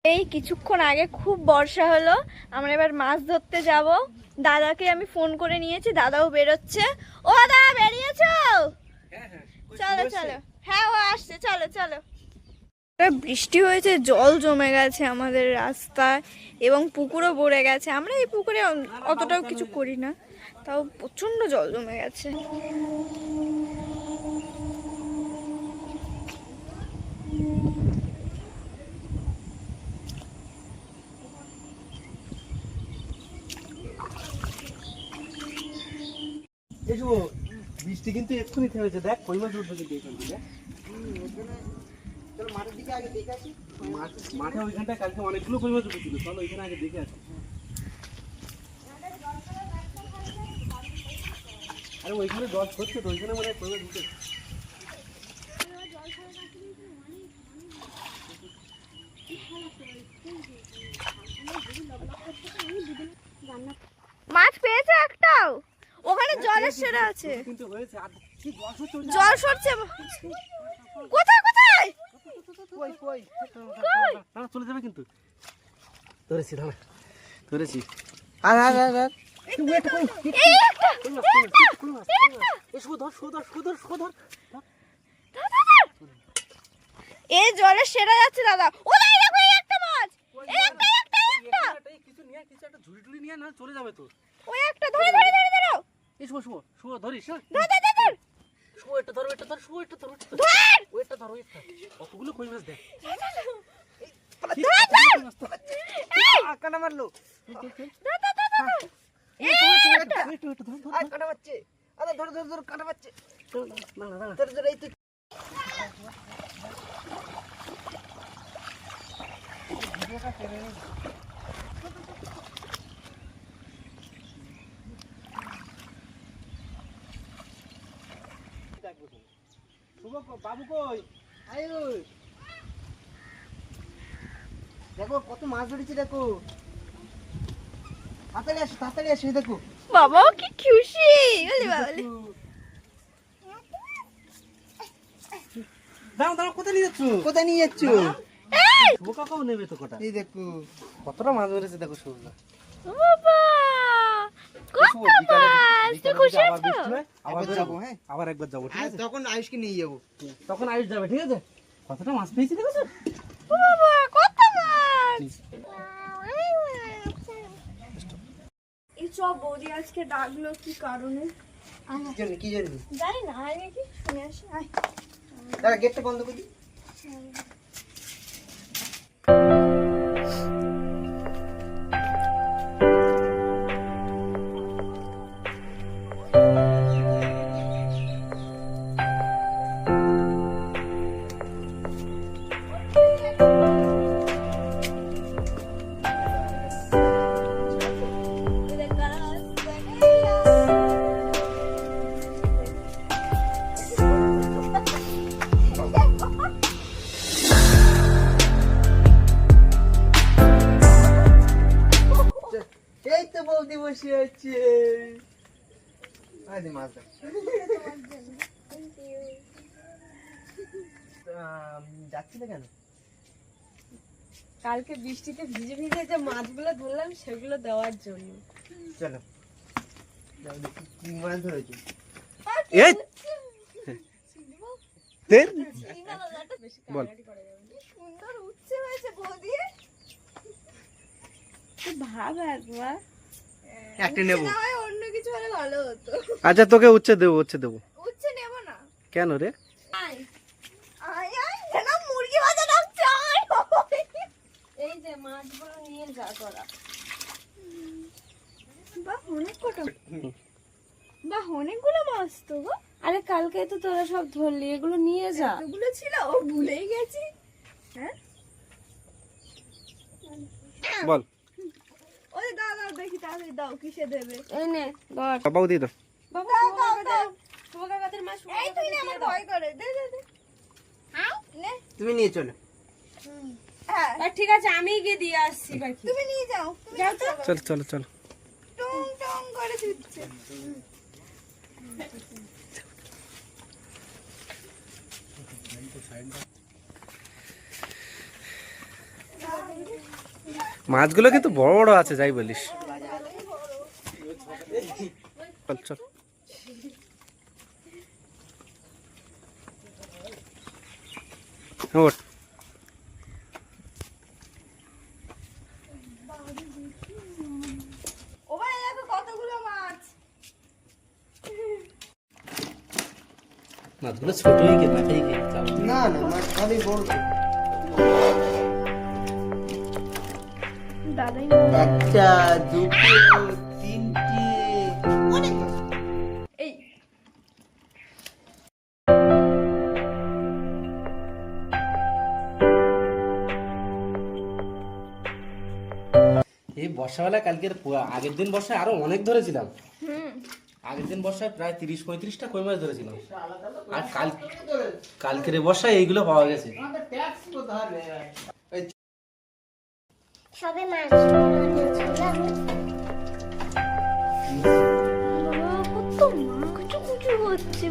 এই কিছুক্ষণ আগে খুব বর্ষা হলো, আমরা এবার মাছ ধরতে যাব। দাদাকে আমি ফোন করে নিয়েছি, দাদাও বেরোচ্ছে। ও দাদা বেরিয়েছো? চলো চলো, হ্যাঁ ও আসছে, চলো চলো। বৃষ্টি হয়েছে, জল জমে গেছে আমাদের রাস্তায় এবং পুকুরও ভরে গেছে। আমরা এই পুকুরে অতটাও কিছু করি না, তাও প্রচন্ড জল জমে গেছে। বৃষ্টি কিন্তু এক্ষুনি থেমেছে, দেখ কই মাছ উঠবে কিন্তু এখান থেকে। চলো মাঠের দিকে আগে দেখে আসি। মাঠে ওইখানটায় কালকে অনেকগুলো কই মাছ উঠেছিল, চলো ওইখানে আগে দেখে আসি। আরে ওইখানে জল ছড়ছে তো, ওইখানে মনে হয় কই মাছ উঠেছে। মাছ পেয়েছে একটাও? ওখানে জলের সেরা আছে, কিন্তু হয়েছে আর কি জল সরছে। কোথায় কোথায়? কই কই না চলে যাবে কিন্তু। ধরেছি দাঁড়া, ধরেছি। আর আর আর আর ওয়েট কই, এই একটা ধর। এই জলের সেরা যাচ্ছে দাদা। ও দাই দেখো এই একটা মাছ, এই একটা কিছু নিয়ে কিছু একটা ঝুড়ি টুড়ি নিয়ে না চলে যাবে তো। ওই একটা ধরে ধরে ধরে ধরো। এই শুভ ধরিস। হ্যাঁ ধর ধর ধর শুভ এটা ধর, ওইটা ধর কতগুলো কই মাছ দেখ। কানা মারলো। কানা মারছে, আরে ধর কানা মারছে। ধর এই তো বাবু কই? দেখো কত মাছ ধরেছি, দেখো তাড়াতাড়ি আসো দেখো। বাবা কি খুশি, বলি বাবলি। দাঁড়াও কোথায় নিয়ে যাচ্ছ? শুভ কাকাও নেবে তো কটা। এই দেখো কতটা মাছ ধরেছে, দেখো শুভ। বাবা কত মাছ, তুই খুশি আছো? আবার যাবো, হ্যাঁ আবার একবার যাবো, ঠিক আছে? তখন আয়ুষকে নিয়ে যাবো, তখন আয়ুষ যাবে, ঠিক আছে? কতটা মাছ পেয়েছি দেখেছো? বাবা কত মাছ। এই সব বৌদি আজকে ডাকলো কি কারণে? কি জানি জানি না, আয় নাকি শুনে আসি। আয় দাঁড়া, গেটটা বন্ধ করে দি। এই তো বৌদি বসে আছে। মাছ যাচ্ছি না কেন? কালকে বৃষ্টিতে ভিজে ভিজে যে মাছগুলো ধরলাম সেগুলো দেওয়ার জন্য। চলো কি মাছ ধরেছো? বল। সুন্দর উঠছে হয়েছে বৌদি। ভাব একবার একটা নেবো। অন্য কিছু হলে ভালো হতো। আচ্ছা তোকে উচ্ছে দেবো। উচ্ছে নেব না। কেন রে? আয় আয় আয়, যেন মুরগি ভাজা ডাকছে। আয় এই যে মাছগুলো নিয়ে যা তোরা। বাহ অনেক কটা, বাহ অনেকগুলো মাছ তো গো। আরে কালকে তো তোরা সব ধরলি, এগুলো নিয়ে যা। এতগুলো ছিল, ও ভুলেই গেছি। হ্যাঁ বল। ওই দাও দাও দেখি, তাড়াতাড়ি দাও, কিসে দেবে? এই নে ধর বাবাও দিয়ে দাও। বাবা, শুভকাকাদের মাছ এই তুই না, আমার ভয় করে। দে দে দে। হ্যাঁ নে, তুমি নিয়ে চলো। হ্যাঁ আর ঠিক আছে আমি গিয়ে দিয়ে আসছি বাকি। তুমি নিয়ে যাও, তুমি যাও তো। চলো টং টং করে দিচ্ছে। মাছগুলো কিন্তু বড় বড় আছে যাই বলিস। চল চল। ওঠ। ওখানে দেখো কতগুলো মাছ। মাছগুলো ছোট হয়ে গেছে মাথায় গিয়ে না না মাছ সবই বড়। দাদাই একটা দুটো তিনটে অনেক মাছ। এই এই বর্ষাবেলা কালকের আগের দিন বর্ষায় আরো অনেক ধরেছিলাম। হুম আগের দিন বর্ষায় প্রায় 30-35টা কই মাছ ধরেছিলাম। আর কালকের এই বর্ষায় এইগুলো পাওয়া গেছে। সবে মাছ কত মাছ কুচু কুচু হচ্ছে।